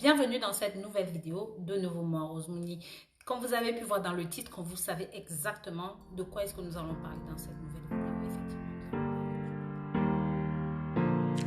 Bienvenue dans cette nouvelle vidéo. De nouveau, moi, Rose Mouni. Comme vous avez pu voir dans le titre, quand vous savez exactement de quoi est-ce que nous allons parler dans cette nouvelle vidéo, effectivement.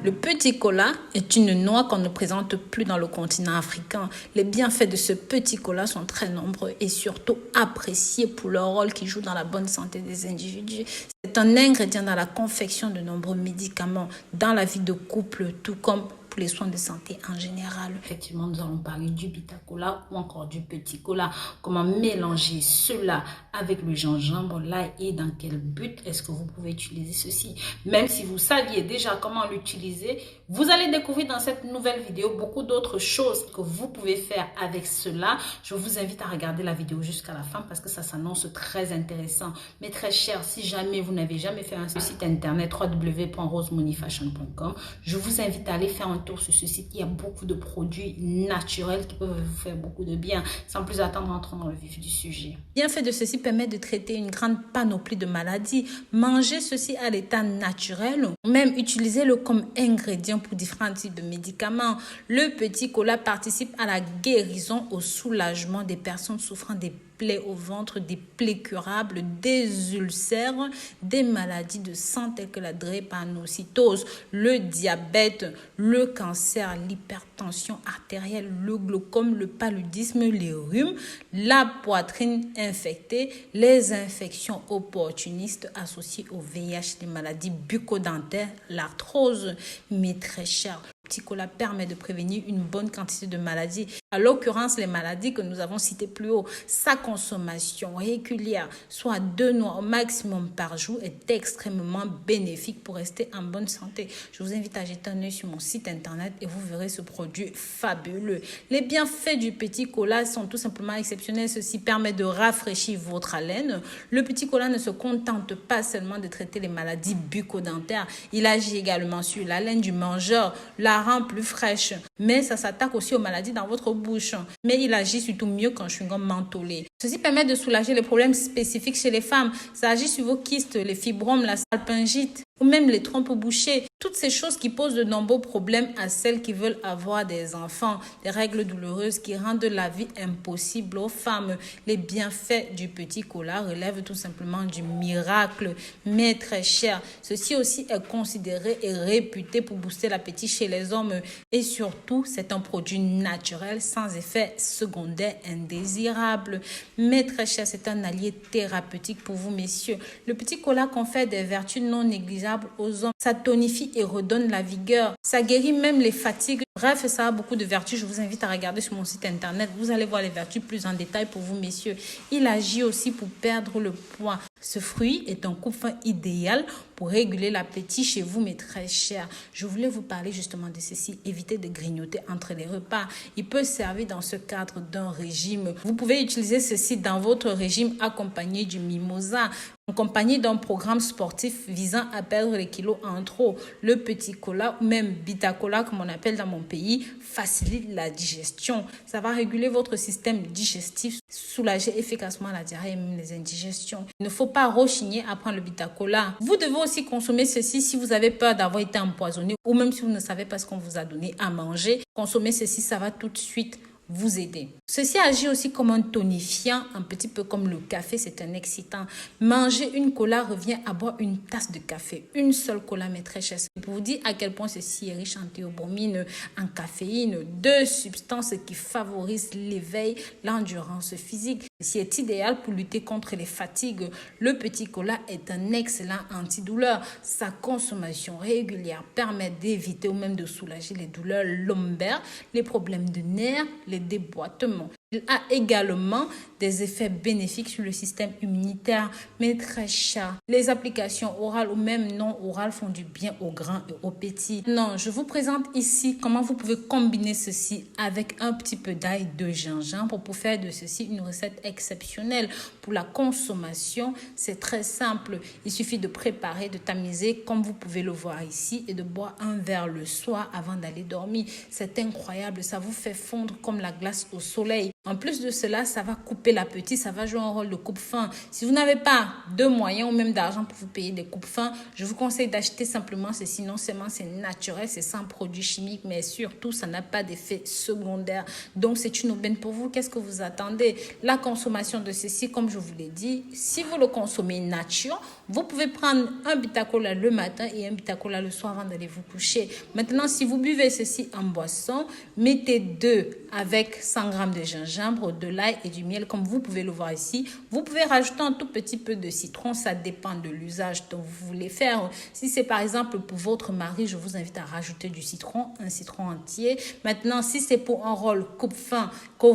Le petit cola est une noix qu'on ne présente plus dans le continent africain. Les bienfaits de ce petit cola sont très nombreux et surtout appréciés pour leur rôle qu'il joue dans la bonne santé des individus. C'est un ingrédient dans la confection de nombreux médicaments, dans la vie de couple, tout comme pour les soins de santé en général. Effectivement, nous allons parler du Bita-Cola ou encore du petit cola. Comment mélanger cela avec le gingembre, l'ail et dans quel but est-ce que vous pouvez utiliser ceci. Même si vous saviez déjà comment l'utiliser, vous allez découvrir dans cette nouvelle vidéo beaucoup d'autres choses que vous pouvez faire avec cela. Je vous invite à regarder la vidéo jusqu'à la fin parce que ça s'annonce très intéressant. Mais très cher, si jamais vous n'avez jamais fait un site internet www.rosemoneyfashion.com, je vous invite à aller faire un tour sur ce site. Il y a beaucoup de produits naturels qui peuvent vous faire beaucoup de bien. Sans plus attendre, entrons dans le vif du sujet. Bienfait de ceci permet de traiter une grande panoplie de maladies. Manger ceci à l'état naturel, ou même utiliser-le comme ingrédient pour différents types de médicaments. Le petit cola participe à la guérison, au soulagement des personnes souffrant des plaies au ventre, des plaies curables, des ulcères, des maladies de sang telles que la drépanocytose, le diabète, le cancer, l'hypertension artérielle, le glaucome, le paludisme, les rhumes, la poitrine infectée, les infections opportunistes associées au VIH, les maladies bucco-dentaires, l'arthrose, mais très cher. Le petit cola permet de prévenir une bonne quantité de maladies. À l'occurrence, les maladies que nous avons citées plus haut. Sa consommation régulière, soit 2 noix au maximum par jour, est extrêmement bénéfique pour rester en bonne santé. Je vous invite à jeter un œil sur mon site internet et vous verrez ce produit fabuleux. Les bienfaits du petit cola sont tout simplement exceptionnels. Ceci permet de rafraîchir votre haleine. Le petit cola ne se contente pas seulement de traiter les maladies bucco-dentaires. Il agit également sur l'haleine du mangeur, la rend plus fraîche. Mais ça s'attaque aussi aux maladies dans votre bouche. Mais il agit surtout mieux qu'un chewing-gum mentholé. Ceci permet de soulager les problèmes spécifiques chez les femmes. Ça agit sur vos kystes, les fibromes, la salpingite ou même les trompes bouchées. Toutes ces choses qui posent de nombreux problèmes à celles qui veulent avoir des enfants. Des règles douloureuses qui rendent la vie impossible aux femmes. Les bienfaits du petit cola relèvent tout simplement du miracle, mais très cher. Ceci aussi est considéré et réputé pour booster l'appétit chez les hommes. Et surtout, c'est un produit naturel sans effet secondaire indésirable. Mais très cher, c'est un allié thérapeutique pour vous, messieurs. Le petit cola confère des vertus non négligeables aux hommes. Ça tonifie et redonne la vigueur. Ça guérit même les fatigues. Bref, ça a beaucoup de vertus. Je vous invite à regarder sur mon site internet. Vous allez voir les vertus plus en détail pour vous, messieurs. Il agit aussi pour perdre le poids. Ce fruit est un coupe-faim idéal pour réguler l'appétit chez vous, mais très cher. Je voulais vous parler justement de ceci. Évitez de grignoter entre les repas. Il peut servir dans ce cadre d'un régime. Vous pouvez utiliser ceci dans votre régime accompagné du mimosa, accompagné d'un programme sportif visant à perdre les kilos en trop. Le petit cola ou même Bita-Cola, comme on appelle dans mon pays, facilite la digestion. Ça va réguler votre système digestif, soulager efficacement la diarrhée et même les indigestions. Il ne faut pas rechigner à prendre le Bita-Cola. Vous devez aussi consommer ceci si vous avez peur d'avoir été empoisonné ou même si vous ne savez pas ce qu'on vous a donné à manger. Consommer ceci, ça va tout de suite vous aider. Ceci agit aussi comme un tonifiant, un petit peu comme le café, c'est un excitant. Manger une cola revient à boire une tasse de café. Une seule cola, mais très chère. C'est pour vous dire à quel point ceci est riche en théobromine, en caféine, deux substances qui favorisent l'éveil, l'endurance physique. Ceci est idéal pour lutter contre les fatigues. Le petit cola est un excellent antidouleur. Sa consommation régulière permet d'éviter ou même de soulager les douleurs lombaires, les problèmes de nerfs, les déboîtements. Il a également des effets bénéfiques sur le système immunitaire, mais très cher. Les applications orales ou même non orales font du bien aux grands et aux petits. Non, je vous présente ici comment vous pouvez combiner ceci avec un petit peu d'ail de gingembre pour faire de ceci une recette exceptionnelle. Pour la consommation, c'est très simple. Il suffit de préparer, de tamiser comme vous pouvez le voir ici et de boire un verre le soir avant d'aller dormir. C'est incroyable, ça vous fait fondre comme la glace au soleil. En plus de cela, ça va couper l'appétit, ça va jouer un rôle de coupe-faim. Si vous n'avez pas de moyens ou même d'argent pour vous payer des coupes-faim, je vous conseille d'acheter simplement ceci. Non seulement c'est naturel, c'est sans produits chimiques, mais surtout, ça n'a pas d'effet secondaire. Donc, c'est une aubaine pour vous. Qu'est-ce que vous attendez? La consommation de ceci, comme je vous l'ai dit, si vous le consommez nature, vous pouvez prendre un Bitacola le matin et un Bitacola le soir avant d'aller vous coucher. Maintenant, si vous buvez ceci en boisson, mettez 2 avec 100 g de gingembre, de l'ail et du miel, comme vous pouvez le voir ici. Vous pouvez rajouter un tout petit peu de citron, ça dépend de l'usage dont vous voulez faire. Si c'est par exemple pour votre mari, je vous invite à rajouter du citron, un citron entier. Maintenant, si c'est pour un rôle coupe-faim, que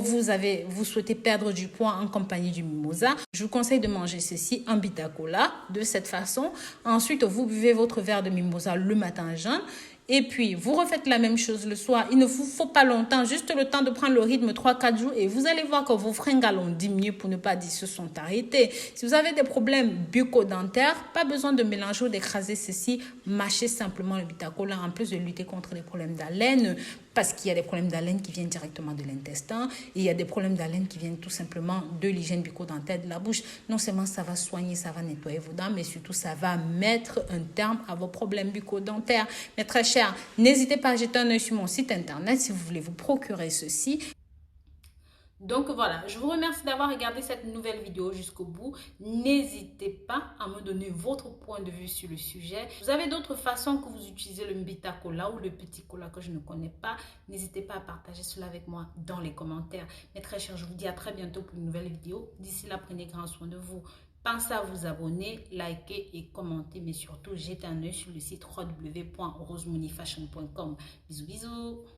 vous souhaitez perdre du poids en compagnie du mimosa, je vous conseille de manger ceci en Bitacola de cette façon. Ensuite, vous buvez votre verre de mimosa le matin jeune. Et puis, vous refaites la même chose le soir. Il ne vous faut pas longtemps, juste le temps de prendre le rythme 3-4 jours et vous allez voir que vos fringales ont diminué, pour ne pas dire se sont arrêtés. Si vous avez des problèmes bucco-dentaires, pas besoin de mélanger ou d'écraser ceci. Mâchez simplement le Bitacola en plus de lutter contre les problèmes d'haleine, parce qu'il y a des problèmes d'haleine qui viennent directement de l'intestin et il y a des problèmes d'haleine qui viennent tout simplement de l'hygiène bucco-dentaire de la bouche. Non seulement ça va soigner, ça va nettoyer vos dents, mais surtout ça va mettre un terme à vos problèmes bucco-dentaires. Mes très chers, n'hésitez pas à jeter un œil sur mon site internet si vous voulez vous procurer ceci. Donc voilà, je vous remercie d'avoir regardé cette nouvelle vidéo jusqu'au bout. N'hésitez pas à me donner votre point de vue sur le sujet. Vous avez d'autres façons que vous utilisez le Bitacola ou le petit cola que je ne connais pas. N'hésitez pas à partager cela avec moi dans les commentaires. Mes très chers, je vous dis à très bientôt pour une nouvelle vidéo. D'ici là, prenez grand soin de vous. Pensez à vous abonner, liker et commenter, mais surtout jetez un œil sur le site www.rosemoneyfashion.com. Bisous, bisous.